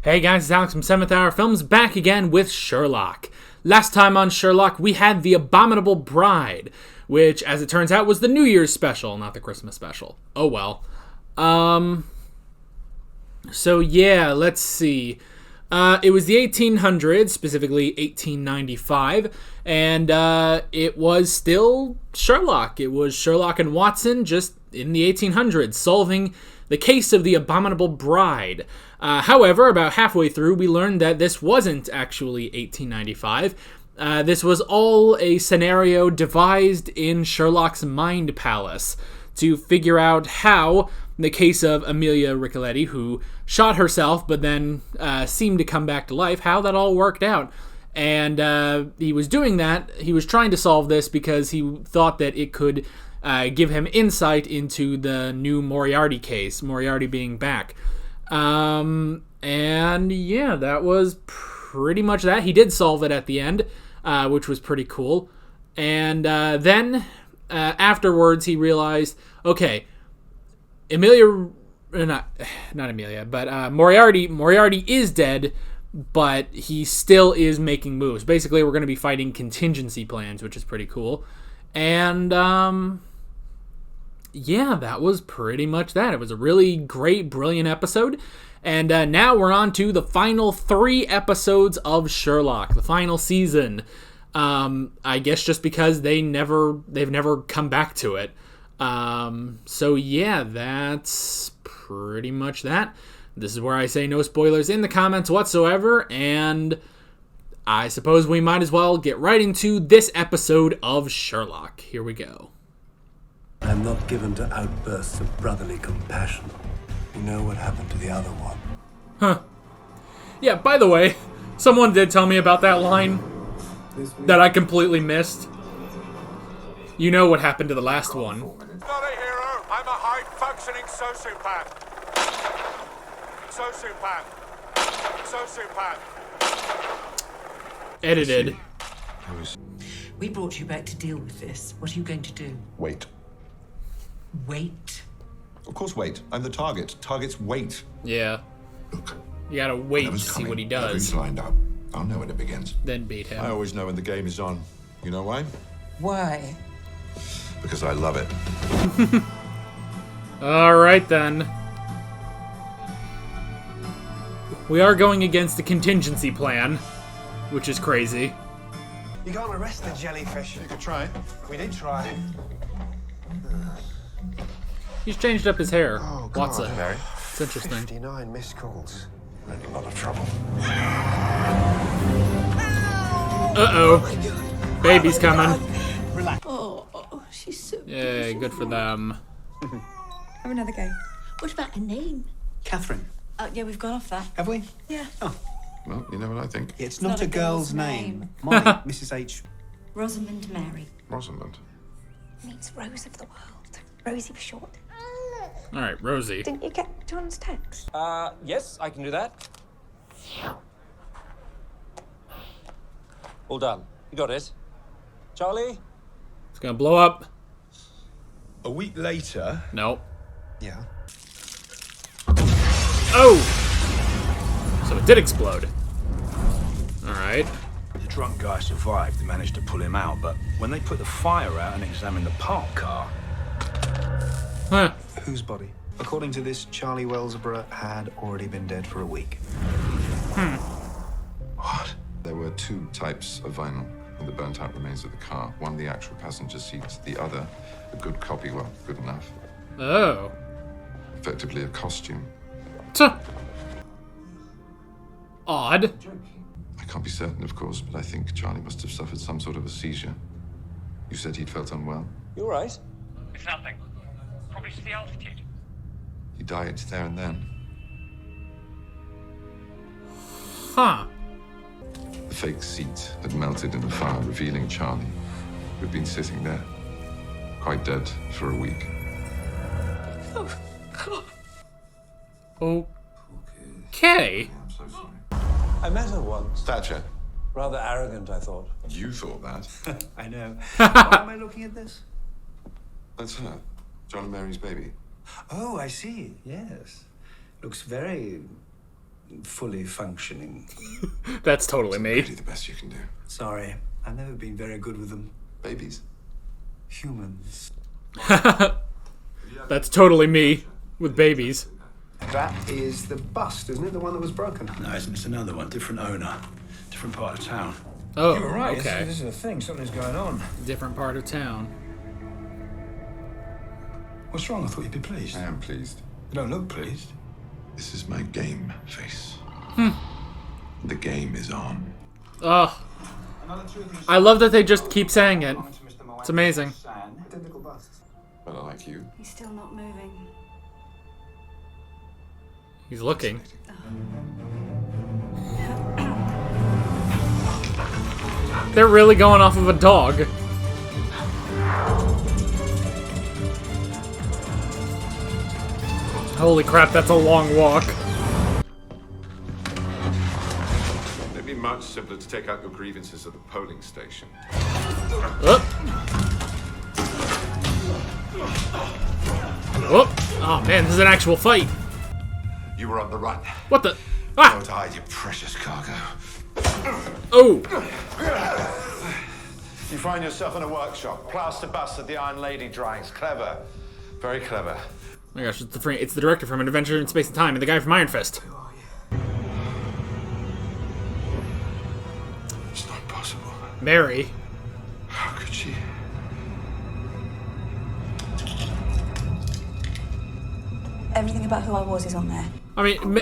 Hey guys, it's Alex from 7th Hour Films back again with Sherlock. Last time on Sherlock, we had The Abominable Bride, which, as it turns out, was the New Year's special, not the Christmas special. Oh well. So yeah, let's see. It was the 1800s, specifically 1895, and it was still Sherlock. It was Sherlock and Watson just in the 1800s, solving the case of the Abominable Bride. However, about halfway through, we learned that this wasn't actually 1895. This was all a scenario devised in Sherlock's mind palace to figure out how, in the case of Amelia Ricoletti, who shot herself but then seemed to come back to life, how that all worked out. And he was doing that, he was trying to solve this because he thought that it could give him insight into the new Moriarty case, Moriarty being back. And yeah, that was pretty much that. He did solve it at the end, which was pretty cool. And then afterwards he realized, okay, not Amelia, but Moriarty is dead, but he still is making moves. Basically, we're going to be fighting contingency plans, which is pretty cool. And yeah, that was pretty much that. It was a really great, brilliant episode. And now we're on to the final 3 episodes of Sherlock, the final season. I guess just because they've never come back to it. So yeah, that's pretty much that. This is where I say no spoilers in the comments whatsoever, and I suppose we might as well get right into this episode of Sherlock. Here we go. I'm not given to outbursts of brotherly compassion. You know what happened to the other one? Huh. Yeah, by the way, someone did tell me about that line that I completely missed. You know what happened to the last one. Not a hero. I'm a high-functioning sociopath. Sociopath. Edited. We brought you back to deal with this. What are you going to do? Wait. Wait? Of course, wait. I'm the target. Targets wait. Yeah. Look. You gotta wait to see what he does. Who's lined up? I'll know when it begins. Then beat him. I always know when the game is on. You know why? Why? Because I love it. Alright then. We are going against the contingency plan, which is crazy. You can't arrest the jellyfish. You could try. We did try. He's changed up his hair. Oh, God. Watson. It's interesting. 59 missed calls. We're in a lot of trouble. Uh-oh. Baby's coming. Oh, she's so Yay, good for them. Have another go. What about a name? Catherine. Oh, yeah, we've gone off that. Have we? Yeah. Well, you know what I think. It's not a girl's name. Molly, Mrs. H. Rosamund Mary. Rosamund. Means Rose of the world. Rosie for short. Alright, Rosie. Didn't you get John's text? Yes, I can do that. All done. You got it. Charlie? It's gonna blow up. A week later. Nope. Yeah. Oh! So it did explode. Alright. The drunk guy survived. They managed to pull him out, but when they put the fire out and examined the parked car... Huh. Whose body? According to this, Charlie Wellsborough had already been dead for a week. What? There were 2 types of vinyl in the burnt-out remains of the car. One, the actual passenger seat. The other, a good copy, well, good enough. Oh. Effectively a costume. Tuh. Odd. I can't be certain, of course, but I think Charlie must have suffered some sort of a seizure. You said he'd felt unwell. You all right? It's nothing. Probably just the altitude. He died there and then. Huh. The fake seat had melted in the fire, revealing Charlie, who'd been sitting there, quite dead for a week. Oh, God. Okay. I'm so sorry. I met her once. Thatcher, Rather arrogant, I thought. you thought that. I know. Why am I looking at this? That's her. John and Mary's baby. Oh, I see. Yes. Looks very fully functioning. That's totally me. Do the best you can do. Sorry, I've never been very good with them. Babies? Humans. That's totally me with babies. That is the bust, isn't it? The one that was broken. No, it's another one. Different owner. Different part of town. Oh, You were right. okay. This is a thing. Something's going on. Different part of town. What's wrong? I thought you'd be pleased. I am pleased. You don't look pleased. This is my game face. The game is on. Ugh. I love that they just keep saying it. It's amazing. Identical busts. But I like you. He's still not moving. He's looking. They're really going off of a dog. Holy crap, that's a long walk. It'd be much simpler to take out your grievances at the polling station. Oh man, this is an actual fight. You were on the run. What the? Ah! Don't hide your precious cargo. Oh! You find yourself in a workshop. Plaster bust of the Iron Lady drawings. Clever. Very clever. Oh my gosh, it's the director from An Adventure in Space and Time and the guy from Iron Fist. It's not possible. Mary. How could she? Everything about who I was is on there. I mean,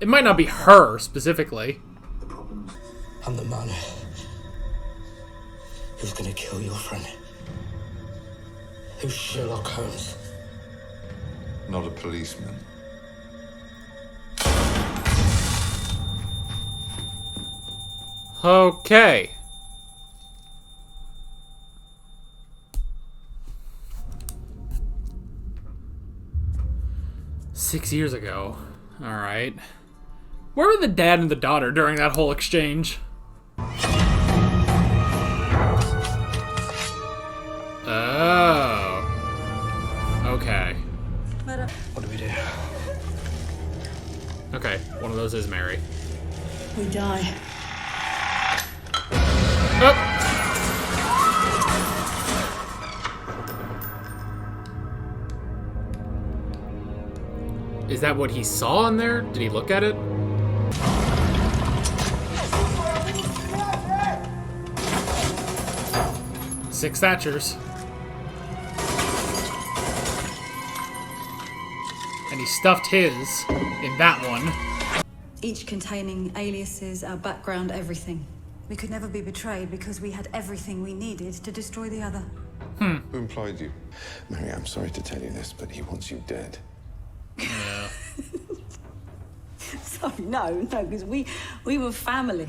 it might not be her specifically. I'm the man who's gonna kill your friend. Who's Sherlock Holmes? Not a policeman. Okay. Six years ago. Alright. Where were the dad and the daughter during that whole exchange? Oh. Okay. What do we do? Okay, one of those is Mary. We die. Oh! Is that what he saw in there? Did he look at it? Six Thatchers. And he stuffed his in that one. Each containing aliases, our background, everything. We could never be betrayed because we had everything we needed to destroy the other. Who employed you? Mary, I'm sorry to tell you this, but he wants you dead. Yeah. Sorry, no, because we were family.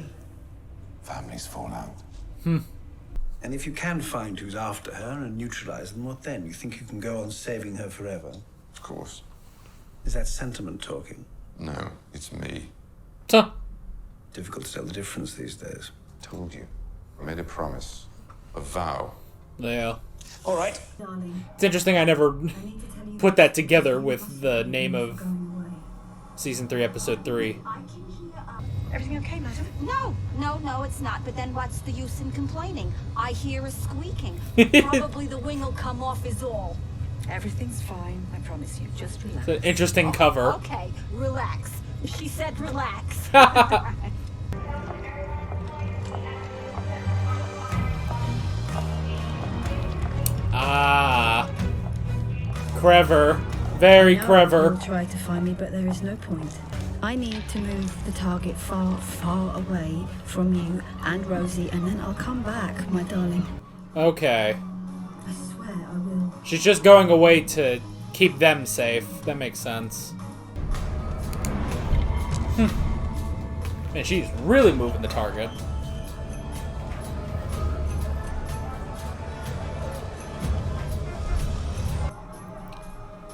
Families fall out. And if you can find who's after her and neutralize them, what then? You think you can go on saving her forever? Of course. Is that sentiment talking? No, it's me. Huh. Difficult to tell the difference these days. Told you. I made a promise. A vow. Yeah. All right. Darling, It's interesting I never I need to tell you put that together with the name of Season 3, Episode 3. Everything okay, madam? No, it's not. But then what's the use in complaining? I hear a squeaking. Probably the wing will come off is all. Everything's fine. I promise you. Just relax. It's an interesting cover. Okay, relax. She said relax. Ah. Clever. Very clever. You'll try to find me, but there is no point. I need to move the target far, far away from you and Rosie, and then I'll come back, my darling. Okay. I swear I will. She's just going away to keep them safe. That makes sense. Man, she's really moving the target.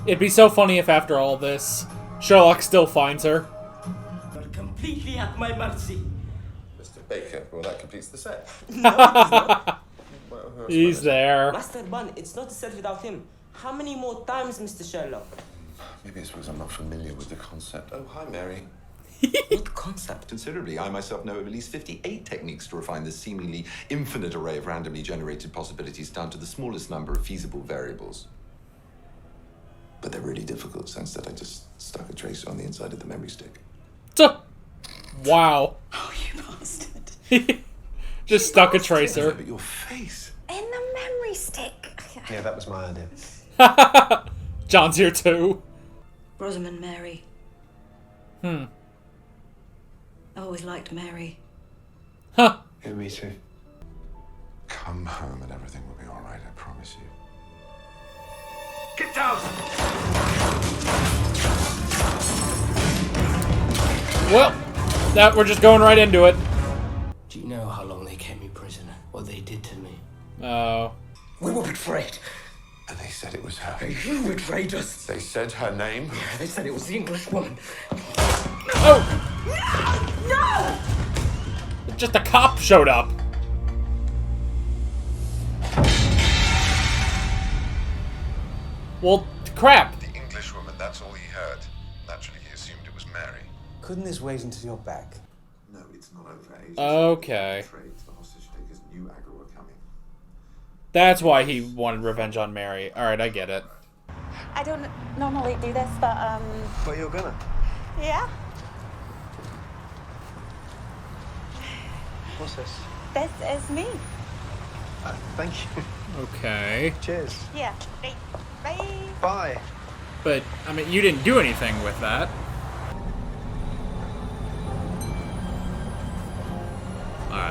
It'd be so funny if after all this, Sherlock still finds her. You're completely at my mercy. Mr. Baker, well, that completes the set. He's there. Master Bun, it's not a set without him. How many more times, Mr. Sherlock? Maybe it's because I'm not familiar with the concept. Oh, hi, Mary. What concept? Considerably. I myself know of at least 58 techniques to refine the seemingly infinite array of randomly generated possibilities down to the smallest number of feasible variables. But they're really difficult, since that I just stuck a tracer on the inside of the memory stick. Wow. Oh, you bastard. Just stuck a tracer. But your face. In the memory stick. Yeah, that was my idea. John's here too. Rosamund Mary. Hmm. I always liked Mary. Huh. Yeah, me too. Come home and everything will be all right, I promise you. Get down! Well, we're just going right into it. Do you know how long they kept me prisoner? What they did to me? Oh. We were betrayed. And they said it was her. You betrayed us. They said her name? Yeah, they said it was the English woman. Oh! No! Just a cop showed up. Well, crap. The English woman, that's all he heard. Naturally, he assumed it was Mary. Couldn't this wait until you're back? No, it's not over. Okay. The hostage takers knew Agra were coming. That's why he wanted revenge on Mary. Alright, I get it. I don't normally do this, but But you're gonna. yeah. What's this? This is me. Thank you. Okay. Cheers. Yeah. Bye. Bye. But, I mean, you didn't do anything with that.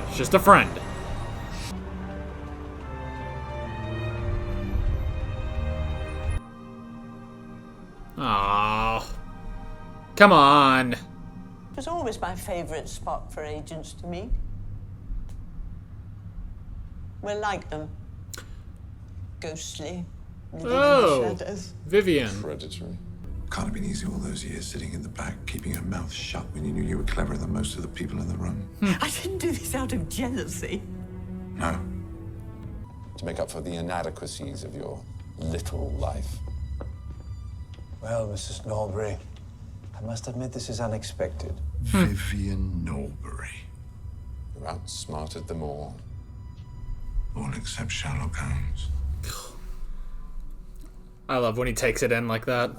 It's just a friend. Aww. Come on. It was always my favourite spot for agents to meet. We're like them. Ghostly. Living in the shadows. Vivian. Predatory. Can't have been easy all those years sitting in the back, keeping your mouth shut when you knew you were cleverer than most of the people in the room. I didn't do this out of jealousy. No. To make up for the inadequacies of your literal life. Well, Mrs. Norbury, I must admit this is unexpected. Vivian Norbury. You outsmarted them all. All except Sherlock Holmes. I love when he takes it in like that.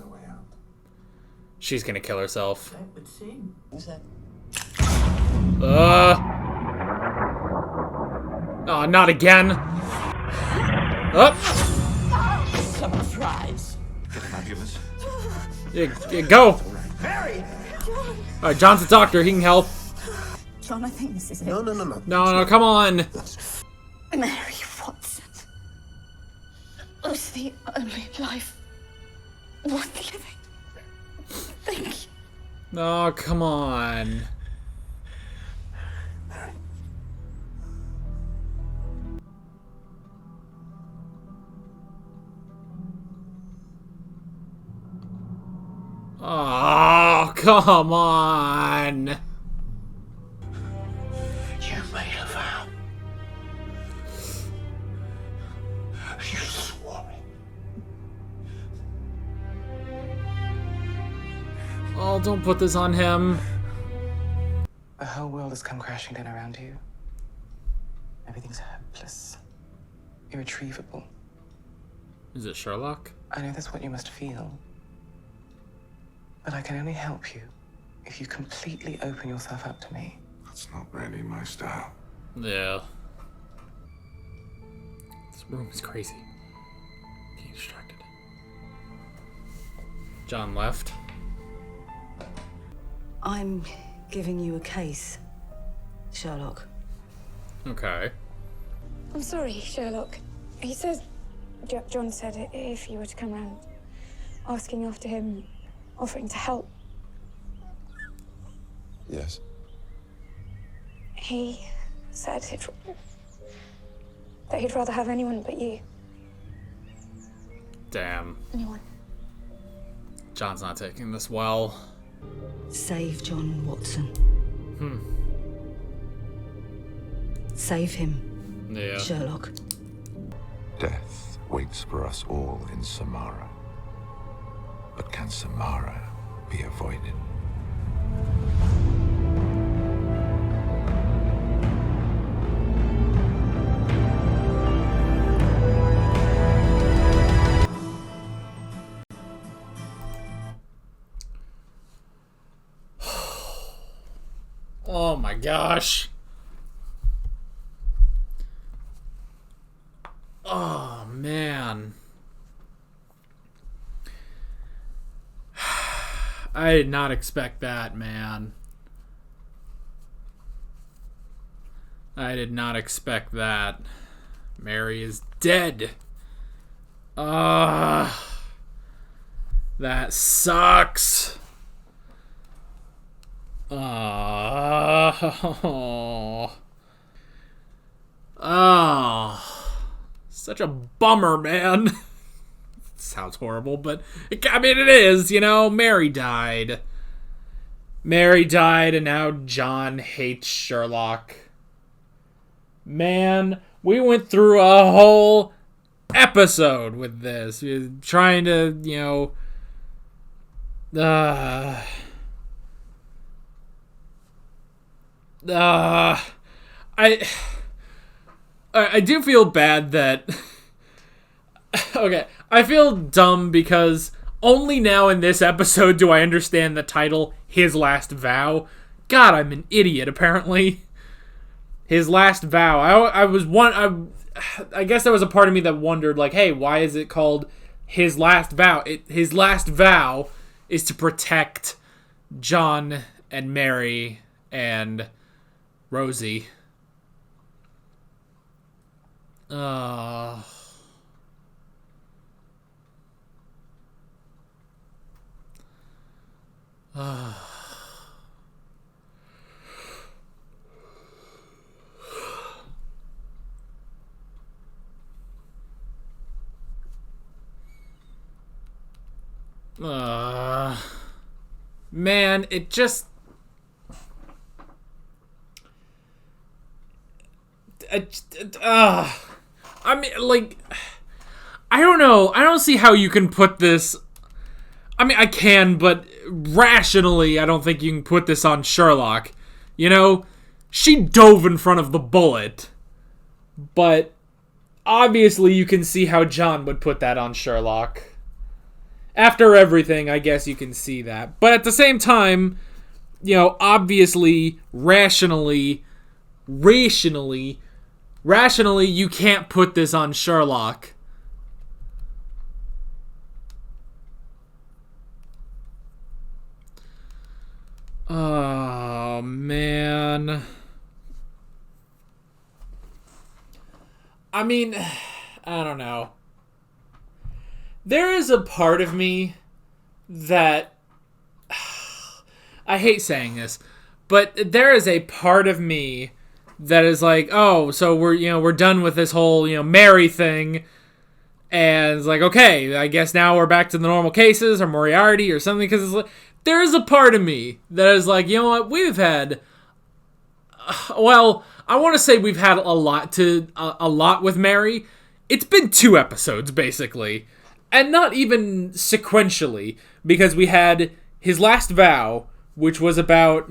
She's gonna kill herself. That would seem. Who's that? Oh, not again. Up. Surprise. Get an ambulance. Yeah, go. Mary! Alright, John's the doctor. He can help. John, I think this is it. No. No, come on. Mary Watson was the only life worth living. Thank you. No, come on. Oh, come on. You made a vow. You swore it. Oh, don't put this on him. The whole world has come crashing down around you. Everything's hopeless. Irretrievable. Is it Sherlock? I know that's what you must feel. But I can only help you if you completely open yourself up to me. That's not really my style. Yeah. This room is crazy. Getting distracted. John left. I'm giving you a case, Sherlock. Okay. I'm sorry, Sherlock. He says, John said if you were to come round, asking after him, offering to help. Yes. He said that he'd rather have anyone but you. Damn. Anyone. John's not taking this well. Save John Watson. Save him, Yeah. Sherlock. Death waits for us all in Samara. But can Samara be avoided? Oh my gosh. Oh man. I did not expect that, man. I did not expect that. Mary is dead. That sucks. Such a bummer, man. Sounds horrible, but I mean, it is, you know. Mary died, and now John hates Sherlock. Man, we went through a whole episode with this. We were trying to, you know, I do feel bad that okay, I feel dumb because only now in this episode do I understand the title His Last Vow. God, I'm an idiot apparently. His Last Vow. I guess there was a part of me that wondered, like, hey, why is it called His Last Vow? His last vow is to protect John and Mary and Rosie. Man, it just... I mean, like... I don't know. I don't see how you can put this... I mean, I can, but rationally, I don't think you can put this on Sherlock. You know? She dove in front of the bullet. But obviously you can see how John would put that on Sherlock. After everything, I guess you can see that. But at the same time, you know, obviously, rationally, you can't put this on Sherlock. Oh, man. I mean, I don't know. There is a part of me that... I hate saying this, but there is a part of me that is like, oh, so we're done with this whole, Mary thing, and it's like, okay, I guess now we're back to the normal cases, or Moriarty, or something, because it's like, there is a part of me that is like, you know what, we've had, well, I want to say we've had a lot with Mary. It's been 2 episodes, basically. And not even sequentially, because we had His Last Vow, which was about,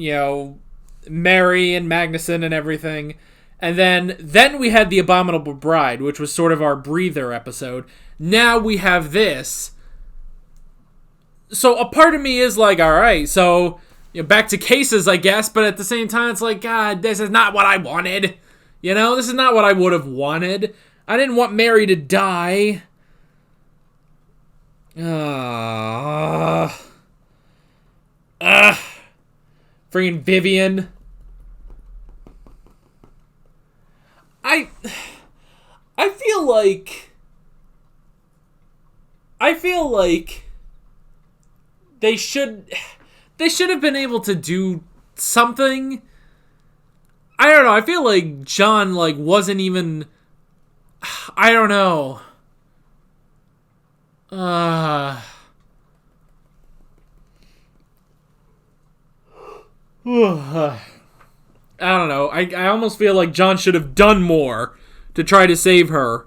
Mary and Magnuson and everything. And then we had The Abominable Bride, which was sort of our breather episode. Now we have this. So a part of me is like, all right, so back to cases, I guess. But at the same time, it's like, God, this is not what I wanted. This is not what I would have wanted. I didn't want Mary to die. Freaking Vivian. I feel like they should have been able to do something. I don't know. I feel like John wasn't even, I don't know. I don't know. I almost feel like John should have done more to try to save her.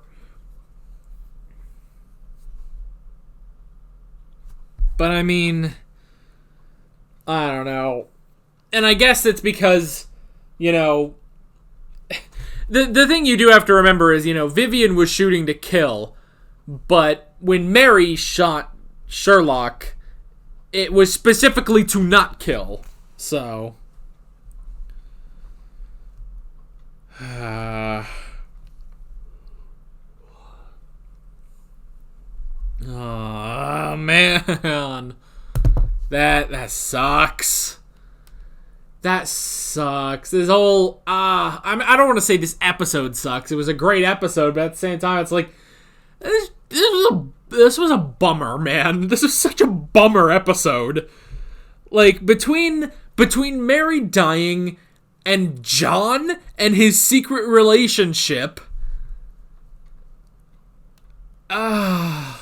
But I mean, I don't know. And I guess it's because, the thing you do have to remember is, Vivian was shooting to kill. But when Mary shot Sherlock, it was specifically to not kill. So, Oh man, that sucks. That sucks. This whole I don't want to say this episode sucks. It was a great episode, but at the same time, it's like this was a bummer, man. This was such a bummer episode. Like between Mary dying and John and his secret relationship. And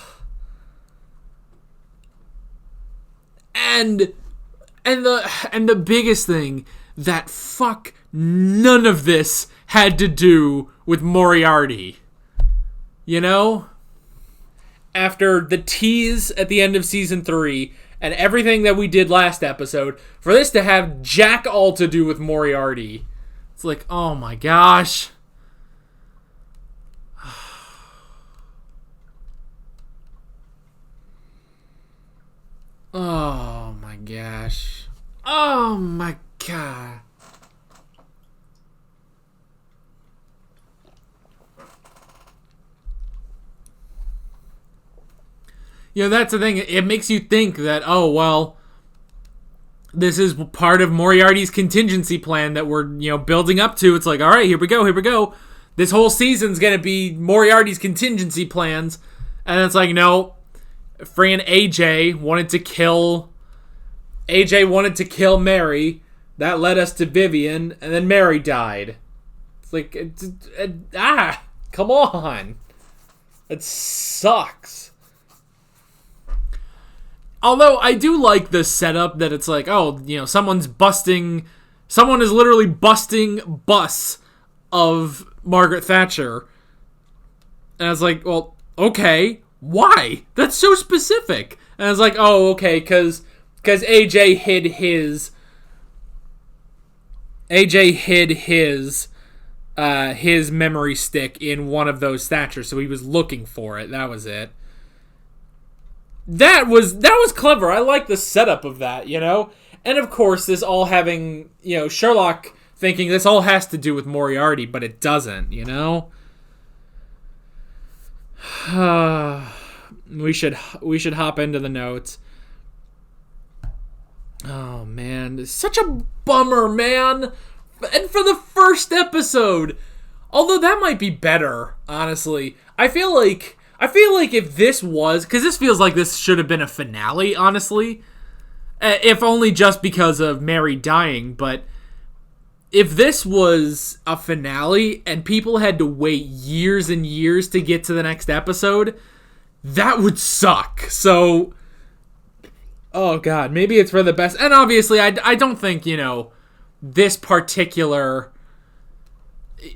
the biggest thing, that none of this had to do with Moriarty. You know? After the tease at the end of season 3 and everything that we did last episode, for this to have jack all to do with Moriarty. It's like, oh my gosh. Oh my gosh. Oh my god. You know, that's the thing. It makes you think that, oh, well, this is part of Moriarty's contingency plan that we're, building up to. It's like, all right, here we go. This whole season's going to be Moriarty's contingency plans. And it's like, no, friggin' AJ wanted to kill Mary. That led us to Vivian, and then Mary died. It's like, come on. It sucks. Although I do like the setup that it's like, oh, someone is literally busting bus of Margaret Thatcher. And I was like, well, okay, why? That's so specific. And I was like, oh, okay, because AJ hid his memory stick in one of those Thatchers, so he was looking for it. That was it. That was clever. I like the setup of that, And of course, this all having, Sherlock thinking this all has to do with Moriarty, but it doesn't, We should hop into the notes. Oh man, it's such a bummer, man. And for the first episode, although that might be better, honestly. I feel like if this was, because this feels like this should have been a finale, honestly. If only just because of Mary dying, but if this was a finale and people had to wait years and years to get to the next episode, that would suck. So, oh god, maybe it's for the best. And obviously, I don't think, this particular...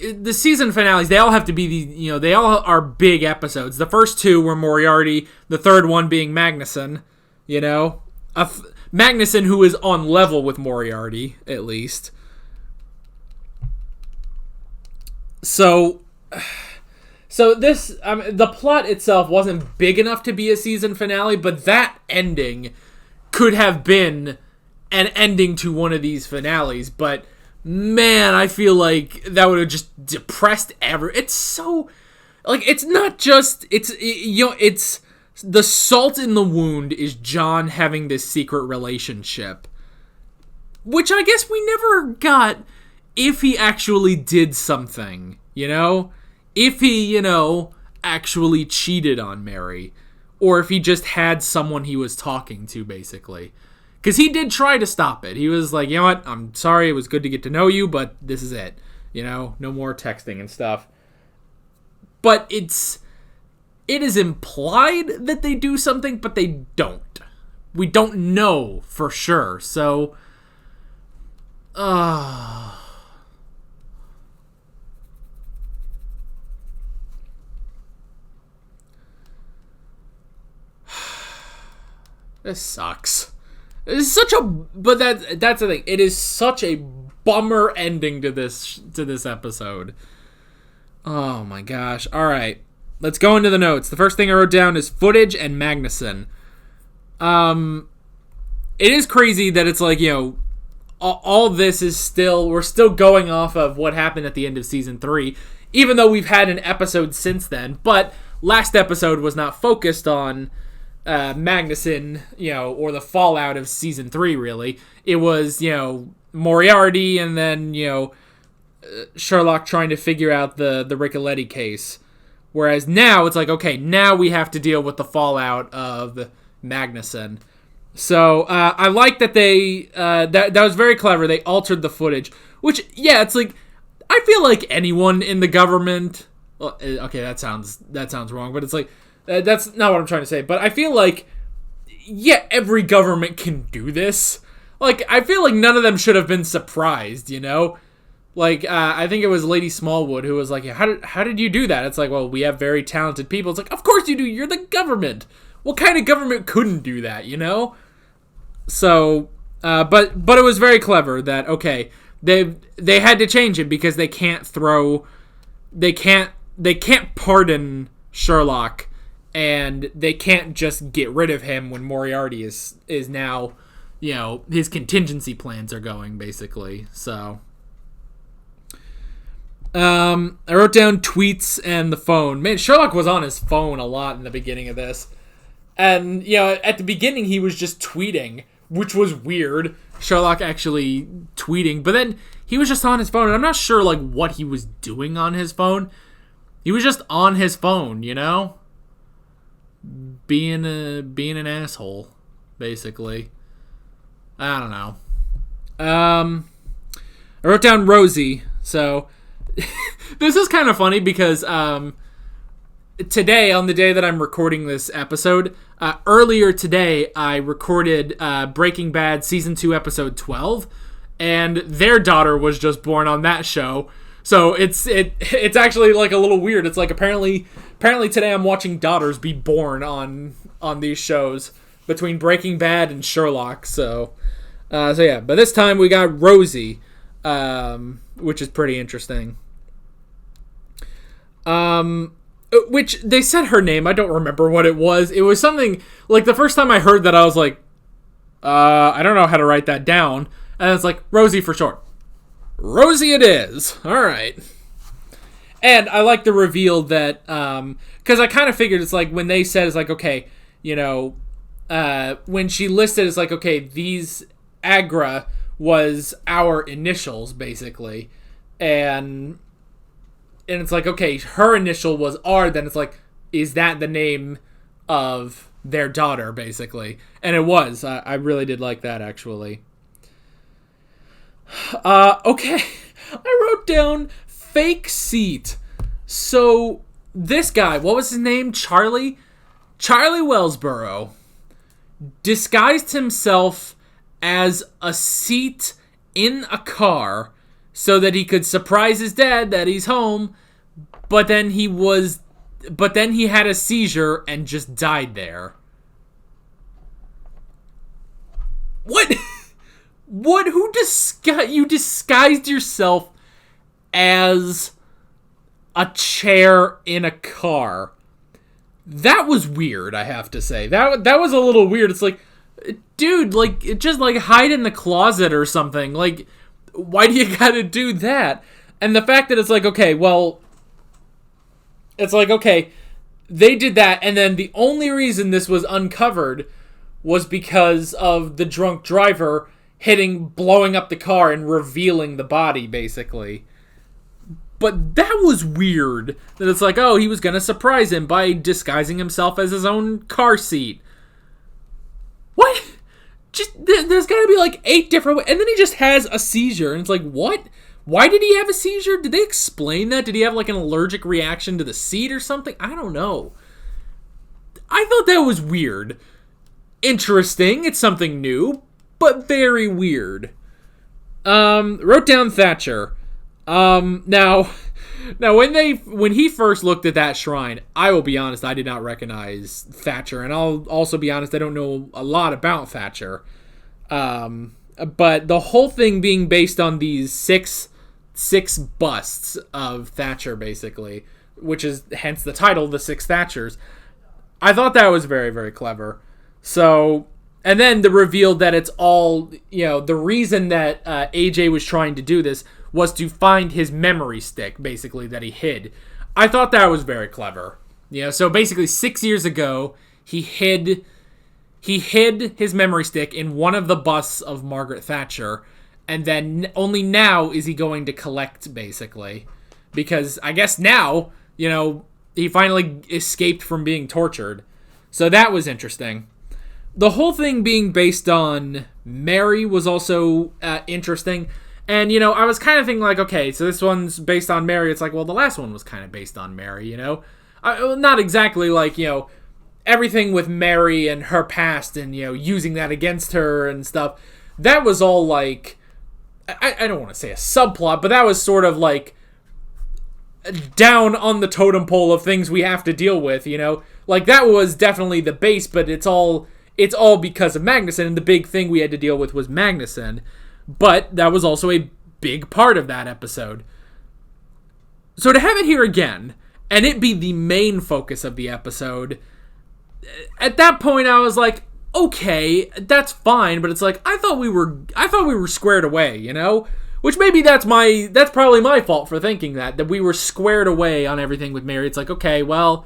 The season finales, they all have to be they all are big episodes. The first two were Moriarty, the third one being Magnuson, Magnuson, who is on level with Moriarty, at least. So this, the plot itself wasn't big enough to be a season finale, but that ending could have been an ending to one of these finales, but man, I feel like that would have just depressed it's so, it's not just, it's the salt in the wound is John having this secret relationship, which I guess we never got if he actually did something, if he, actually cheated on Mary, or if he just had someone he was talking to, basically. Because he did try to stop it. He was like, you know what, I'm sorry, it was good to get to know you, but this is it. No more texting and stuff. But it is implied that they do something, but they don't. We don't know for sure, so... This sucks. It's such a, but that's the thing. It is such a bummer ending to this episode. Oh my gosh. All right, let's go into the notes. The first thing I wrote down is footage and Magnuson. It is crazy that it's like, all this is still, we're still going off of what happened at the end of season 3, even though we've had an episode since then. But last episode was not focused on Magnuson, or the fallout of season 3, really. It was, Moriarty and then, Sherlock trying to figure out the Ricoletti case. Whereas now it's like, okay, now we have to deal with the fallout of Magnuson. So I like that they that was very clever. They altered the footage, which it's like I feel like anyone in the government. Well, okay, that sounds wrong, but it's like that's not what I'm trying to say. But I feel like every government can do this. Like I feel like none of them should have been surprised, Like I think it was Lady Smallwood who was like, how did you do that? It's like, well, we have very talented people. It's like, of course you do. You're the government. What kind of government couldn't do that, So, but it was very clever that, okay, they had to change it because they can't pardon Sherlock, and they can't just get rid of him when Moriarty is now, his contingency plans are going, basically. So, I wrote down tweets and the phone. Man, Sherlock was on his phone a lot in the beginning of this. And, at the beginning he was just tweeting, which was weird. Sherlock actually tweeting. But then he was just on his phone. And I'm not sure, what he was doing on his phone. He was just on his phone, Being an asshole, basically. I don't know. I wrote down Rosie. So, this is kind of funny because, today, on the day that I'm recording this episode, earlier today, I recorded Breaking Bad Season 2, Episode 12, and their daughter was just born on that show. So it's actually, a little weird. It's like, apparently today I'm watching daughters be born on these shows between Breaking Bad and Sherlock. So yeah. But this time we got Rosie, which is pretty interesting. Which they said her name. I don't remember what it was. It was something the first time I heard that I was like, I don't know how to write that down. And it's like Rosie for short. Rosie it is. All right. And I like the reveal that, because I kind of figured it's like when they said it's like, okay, when she listed it's like, okay, these Agra was our initials basically. And it's like, okay, her initial was R, then it's like, is that the name of their daughter, basically? And it was. I really did like that, actually. Okay. I wrote down fake seat. So, this guy, what was his name? Charlie Wellsborough disguised himself as a seat in a car so that he could surprise his dad that he's home, but then he had a seizure and just died there. What? What? You disguised yourself as a chair in a car. That was weird, I have to say. That was a little weird. It's like, dude, just hide in the closet or something. Why do you gotta do that? And the fact that it's like, okay, well, it's like, okay, they did that, and then the only reason this was uncovered was because of the drunk driver blowing up the car and revealing the body, basically. But that was weird. That it's like, oh, he was gonna surprise him by disguising himself as his own car seat. What? There's gotta be 8 different ways. And then he just has a seizure. And it's like, what? Why did he have a seizure? Did they explain that? Did he have an allergic reaction to the seat or something? I don't know. I thought that was weird. Interesting. It's something new, but very weird. Wrote down Thatcher. Now when he first looked at that shrine, I will be honest, I did not recognize Thatcher, and I'll also be honest, I don't know a lot about Thatcher. But the whole thing being based on these six busts of Thatcher, basically, which is hence the title, the Six Thatchers. I thought that was very, very clever. So, And then the reveal that it's all, the reason that AJ was trying to do this was to find his memory stick, basically, that he hid. I thought that was very clever. So basically 6 years ago, he hid his memory stick in one of the busts of Margaret Thatcher, and then only now is he going to collect, basically. Because I guess now, he finally escaped from being tortured. So that was interesting. The whole thing being based on Mary was also interesting. And, I was kind of thinking, like, okay, so this one's based on Mary. It's like, well, the last one was kind of based on Mary, not exactly like, everything with Mary and her past and, using that against her and stuff. That was all, like, I don't want to say a subplot, but that was sort of, like, down on the totem pole of things we have to deal with, Like, that was definitely the base, but it's all because of Magnuson, and the big thing we had to deal with was Magnuson. But that was also a big part of that episode. So to have it here again, and it be the main focus of the episode, at that point I was like, okay, that's fine, but it's like, I thought we were squared away, Which maybe that's probably my fault for thinking that we were squared away on everything with Mary. It's like, okay, well,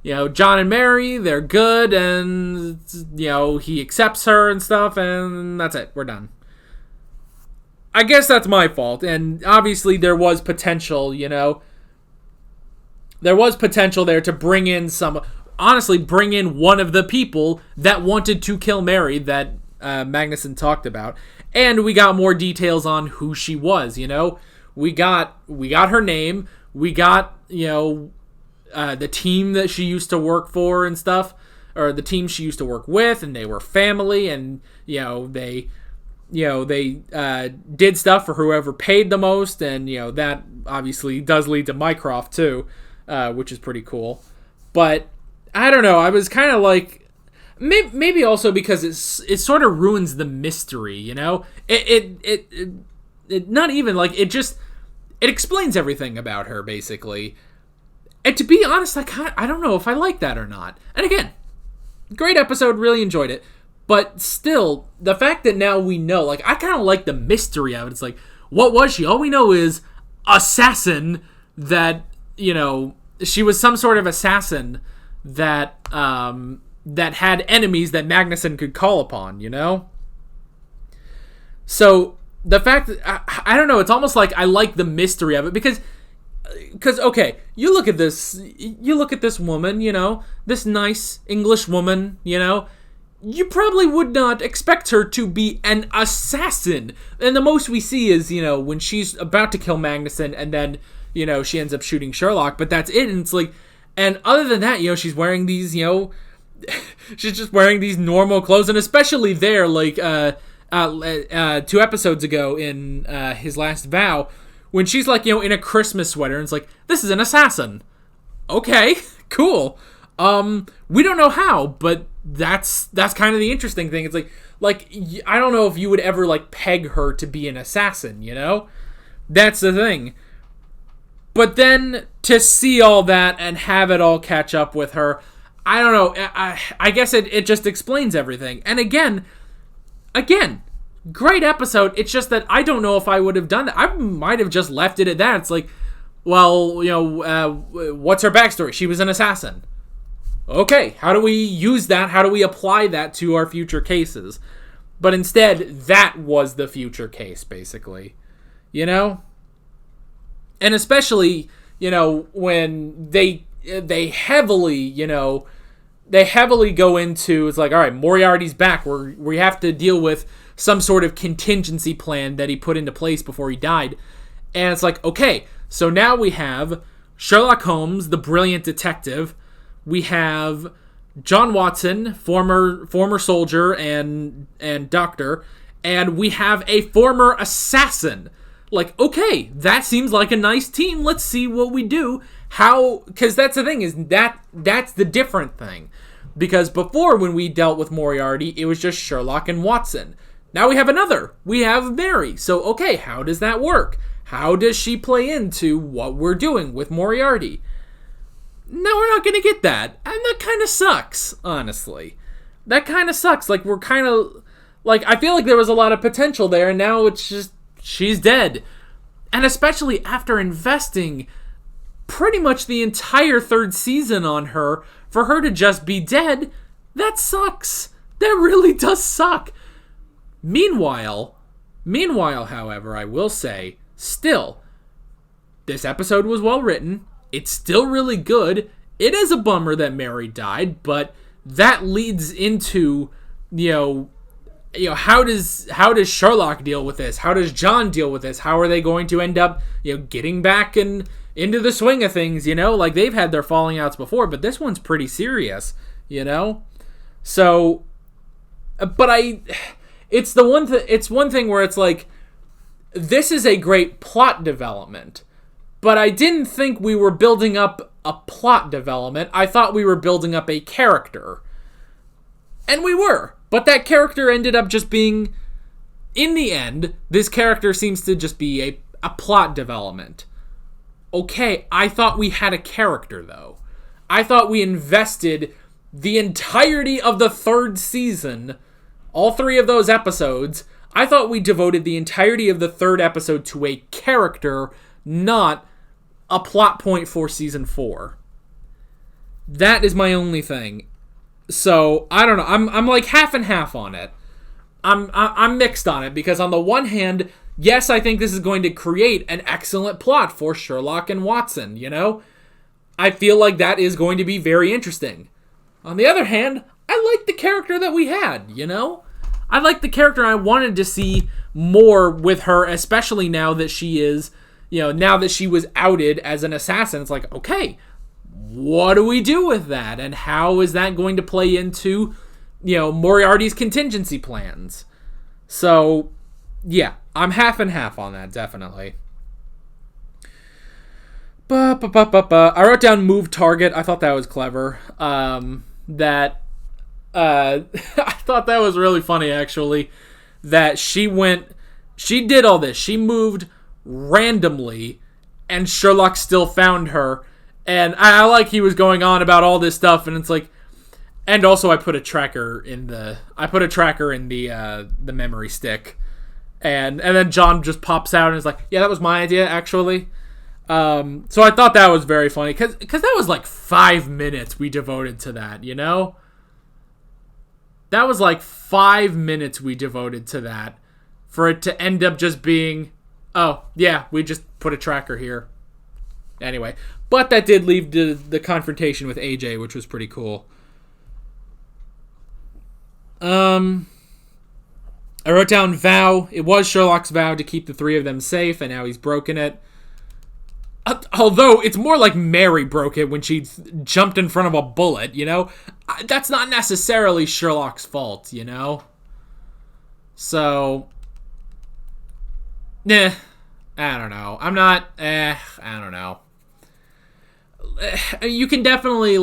John and Mary, they're good, and, he accepts her and stuff, and that's it. We're done. I guess that's my fault, and obviously there was potential, There was potential there to bring in one of the people that wanted to kill Mary that Magnuson talked about. And we got more details on who she was, We got her name, we got, the team that she used to work for and stuff, or the team she used to work with, and they were family, and they did stuff for whoever paid the most, and that obviously does lead to Mycroft too, which is pretty cool. But I don't know, I was kind of like, maybe also because it sort of ruins the mystery, it not even like it explains everything about her basically. And to be honest, I don't know if I like that or not. And again, great episode, really enjoyed it. But still, the fact that now we know, like, I kind of like the mystery of it. It's like, what was she? All we know is assassin that, she was some sort of assassin that had enemies that Magnuson could call upon, So the fact that, I don't know, it's almost like I like the mystery of it because okay, you look at this woman, this nice English woman, you probably would not expect her to be an assassin. And the most we see is, when she's about to kill Magnuson and then, she ends up shooting Sherlock, but that's it. And it's like, and other than that, she's wearing these, she's just wearing these normal clothes. And especially there, like, 2 episodes ago in his last vow, when she's like, in a Christmas sweater, and it's like, this is an assassin. Okay, cool. We don't know how, but that's kind of the interesting thing. It's like I don't know if you would ever like peg her to be an assassin, That's the thing. But then to see all that and have it all catch up with her, I don't know. I guess it just explains everything. And again, great episode. It's just that I don't know if I would have done that. I might have just left it at that. It's like, well, what's her backstory? She was an assassin. Okay, how do we use that? How do we apply that to our future cases? But instead, that was the future case, basically. And especially, when they heavily, they heavily go into, it's like, all right, Moriarty's back. We have to deal with some sort of contingency plan that he put into place before he died. And it's like, okay, so now we have Sherlock Holmes, the brilliant detective. We have John Watson, former soldier and doctor, and we have a former assassin. Like, okay, that seems like a nice team. Let's see what we do. Because that's the thing, is that's the different thing. Because before, when we dealt with Moriarty, it was just Sherlock and Watson. Now we have another. We have Mary. So, okay, how does that work? How does she play into what we're doing with Moriarty? No, we're not going to get that. And that kind of sucks, honestly. That kind of sucks. Like, we're kind of... Like, I feel like there was a lot of potential there, and now it's just... She's dead. And especially after investing pretty much the entire third season on her, for her to just be dead, that sucks. That really does suck. Meanwhile, however, I will say, still, this episode was well written. It's still really good. It is a bummer that Mary died, but that leads into, how does Sherlock deal with this? How does John deal with this? How are they going to end up, getting back into the swing of things? Like, they've had their falling outs before, but this one's pretty serious. So, but it's one thing where it's like, this is a great plot development, but I didn't think we were building up a plot development. I thought we were building up a character. And we were. But that character ended up just being, in the end, this character seems to just be a plot development. Okay, I thought we had a character, though. I thought we invested the entirety of the third season, all 3 of those episodes, I thought we devoted the entirety of the third episode to a character, not a plot point for season 4. That is my only thing. So, I don't know. I'm like half and half on it. I'm mixed on it, because on the one hand, yes, I think this is going to create an excellent plot for Sherlock and Watson, I feel like that is going to be very interesting. On the other hand, I like the character that we had, I like the character. I wanted to see more with her, especially now that she is, now that she was outed as an assassin. It's like, okay, what do we do with that? And how is that going to play into, Moriarty's contingency plans? So, yeah, I'm half and half on that, definitely. I wrote down move target. I thought that was clever. I thought that was really funny, actually, that she did all this. She moved randomly, and Sherlock still found her. And I like he was going on about all this stuff, and it's like, and also I put a tracker in the memory stick, and then John just pops out and is like, yeah, that was my idea, actually. So I thought that was very funny, because that was like 5 minutes we devoted to that, That was like 5 minutes we devoted to that, for it to end up just being, oh, yeah, we just put a tracker here. Anyway, but that did lead to the confrontation with AJ, which was pretty cool. I wrote down vow. It was Sherlock's vow to keep the 3 of them safe, and now he's broken it. Although, it's more like Mary broke it when she jumped in front of a bullet, That's not necessarily Sherlock's fault, So, I don't know. I don't know. You can definitely,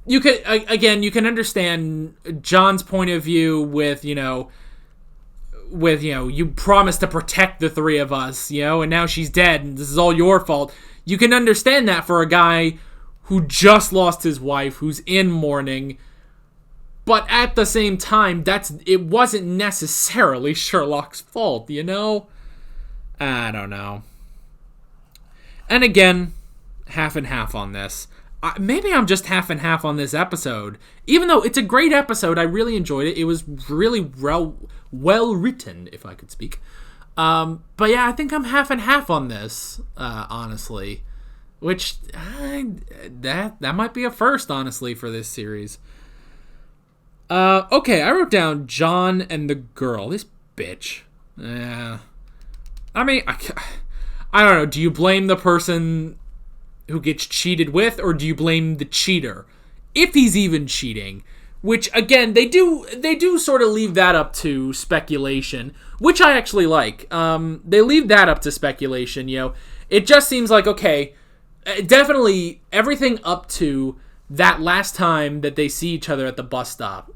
you can understand John's point of view with, you promised to protect the 3 of us, and now she's dead, and this is all your fault. You can understand that for a guy who just lost his wife, who's in mourning, but at the same time, it wasn't necessarily Sherlock's fault, I don't know. And again, half and half on this. Maybe I'm just half and half on this episode. Even though it's a great episode, I really enjoyed it. It was really well written, if I could speak. But yeah, I think I'm half and half on this, honestly. Which, that might be a first, honestly, for this series. Okay, I wrote down John and the girl. This bitch. Yeah. I mean, I don't know. Do you blame the person who gets cheated with, or do you blame the cheater, if he's even cheating? Which, again, they do sort of leave that up to speculation, which I actually like. They leave that up to speculation, It just seems like, okay, definitely everything up to that last time that they see each other at the bus stop.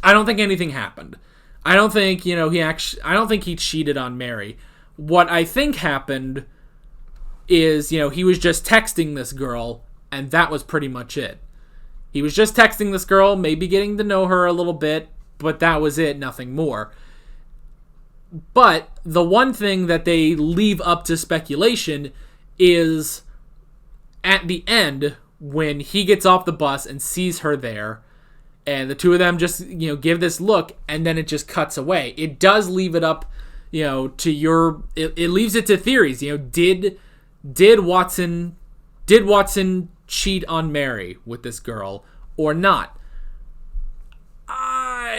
I don't think anything happened. I don't think, I don't think he cheated on Mary. What I think happened is, he was just texting this girl, and that was pretty much it. He was just texting this girl, maybe getting to know her a little bit, but that was it, nothing more. But the one thing that they leave up to speculation is at the end, when he gets off the bus and sees her there, and the two of them just, give this look, and then it just cuts away. It does leave it up, to your... It leaves it to theories. Did Watson cheat on Mary with this girl or not? I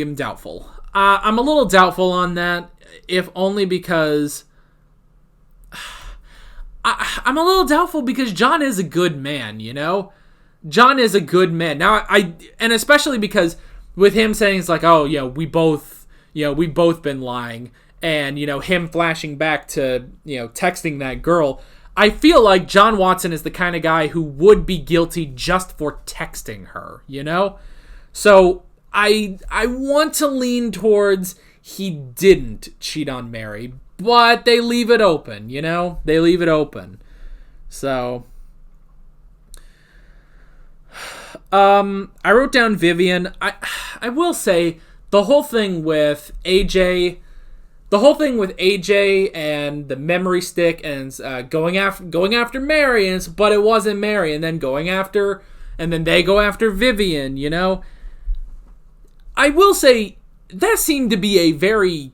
am doubtful. I'm a little doubtful on that, if only because... I'm a little doubtful because John is a good man, John is a good man. Now, and especially because with him saying it's like, oh, we've both been lying, and, him flashing back to, texting that girl, I feel like John Watson is the kind of guy who would be guilty just for texting her, So I want to lean towards he didn't cheat on Mary, but they leave it open, They leave it open. So... I wrote down Vivian. I will say the whole thing with AJ and the memory stick and going after Mary, but it wasn't Mary, and then they go after Vivian. I will say that seemed to be a very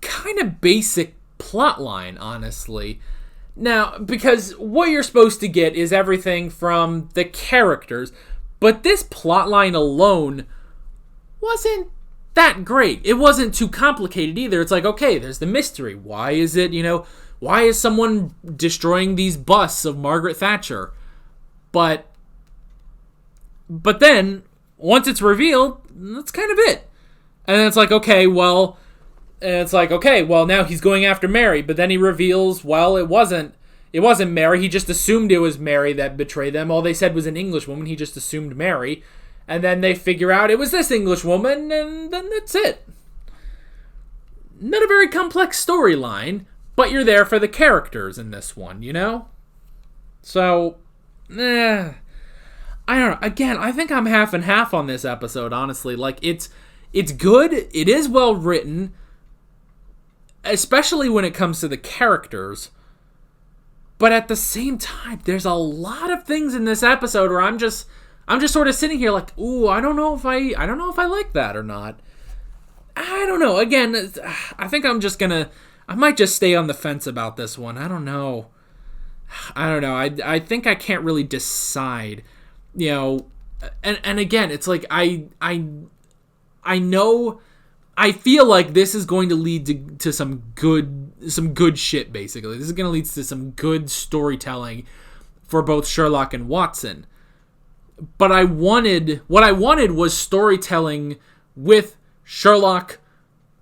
kind of basic plot line, honestly. Now, because what you're supposed to get is everything from the characters, but this plotline alone wasn't that great. It wasn't too complicated either. It's like, okay, there's the mystery. Why is it, why is someone destroying these busts of Margaret Thatcher? But then, once it's revealed, that's kind of it. And then it's like, okay, well... And it's like, okay, well, now he's going after Mary, but then he reveals, well, it wasn't Mary. He just assumed it was Mary that betrayed them. All they said was an Englishwoman. He just assumed Mary. And then they figure out it was this Englishwoman, and then that's it. Not a very complex storyline, but you're there for the characters in this one, So, I don't know. Again, I think I'm half and half on this episode, honestly. Like, it's good. It is well written, especially when it comes to the characters. But at the same time, there's a lot of things in this episode where I'm just sort of sitting here like, ooh, I don't know if I like that or not. I don't know. Again, I think I might just stay on the fence about this one. I don't know. I think I can't really decide, and again, it's like I know. I feel like this is going to lead to some good shit, basically. This is going to lead to some good storytelling for both Sherlock and Watson. But what I wanted was storytelling with Sherlock,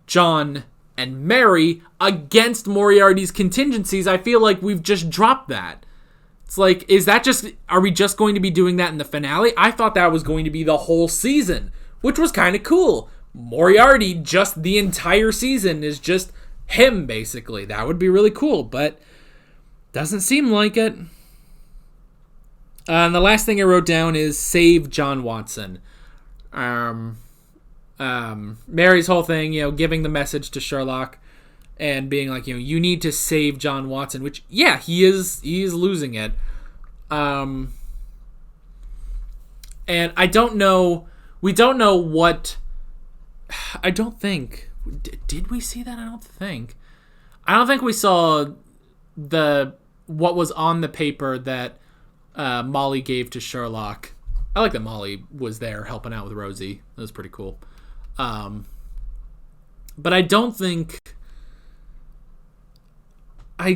John, and Mary against Moriarty's contingencies. I feel like we've just dropped that. It's like, are we just going to be doing that in the finale? I thought that was going to be the whole season, which was kind of cool. Moriarty, just the entire season, is just him, basically. That would be really cool, but doesn't seem like it. And the last thing I wrote down is save John Watson. Mary's whole thing, giving the message to Sherlock and being like, you need to save John Watson, which, yeah, he is losing it. And I don't know, we don't know what... I don't think... Did we see that? I don't think we saw what was on the paper that Molly gave to Sherlock. I like that Molly was there helping out with Rosie. That was pretty cool. But I don't think... I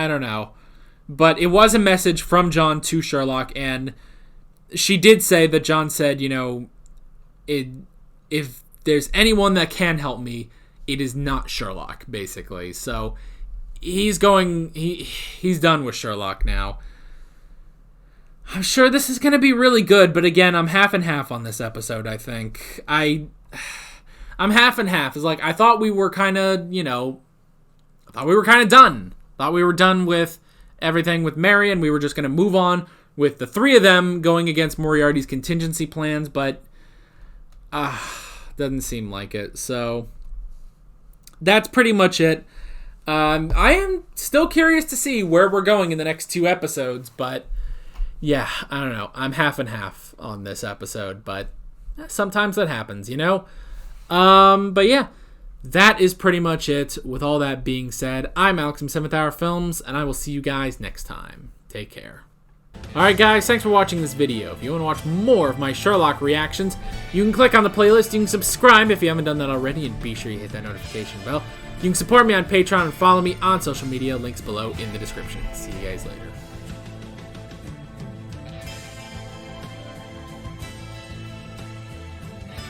don't know. But it was a message from John to Sherlock, and she did say that John said, if there's anyone that can help me, it is not Sherlock, basically. So he's done with Sherlock now. I'm sure this is going to be really good, but again, I'm half and half on this episode, I think. I'm half and half. It's like, I thought we were kind of, done. Thought we were done with everything with Marion. We were just going to move on with the three of them going against Moriarty's contingency plans, but doesn't seem like it. So that's pretty much it. I am still curious to see where we're going in the next 2 episodes, but yeah, I don't know. I'm half and half on this episode, but sometimes that happens, you know? But yeah, that is pretty much it. With all that being said, I'm Alex from 7th Hour Films, and I will see you guys next time. Take care. Alright guys, thanks for watching this video. If you want to watch more of my Sherlock reactions, you can click on the playlist, you can subscribe if you haven't done that already, and be sure you hit that notification bell. You can support me on Patreon and follow me on social media, links below in the description. See you guys later.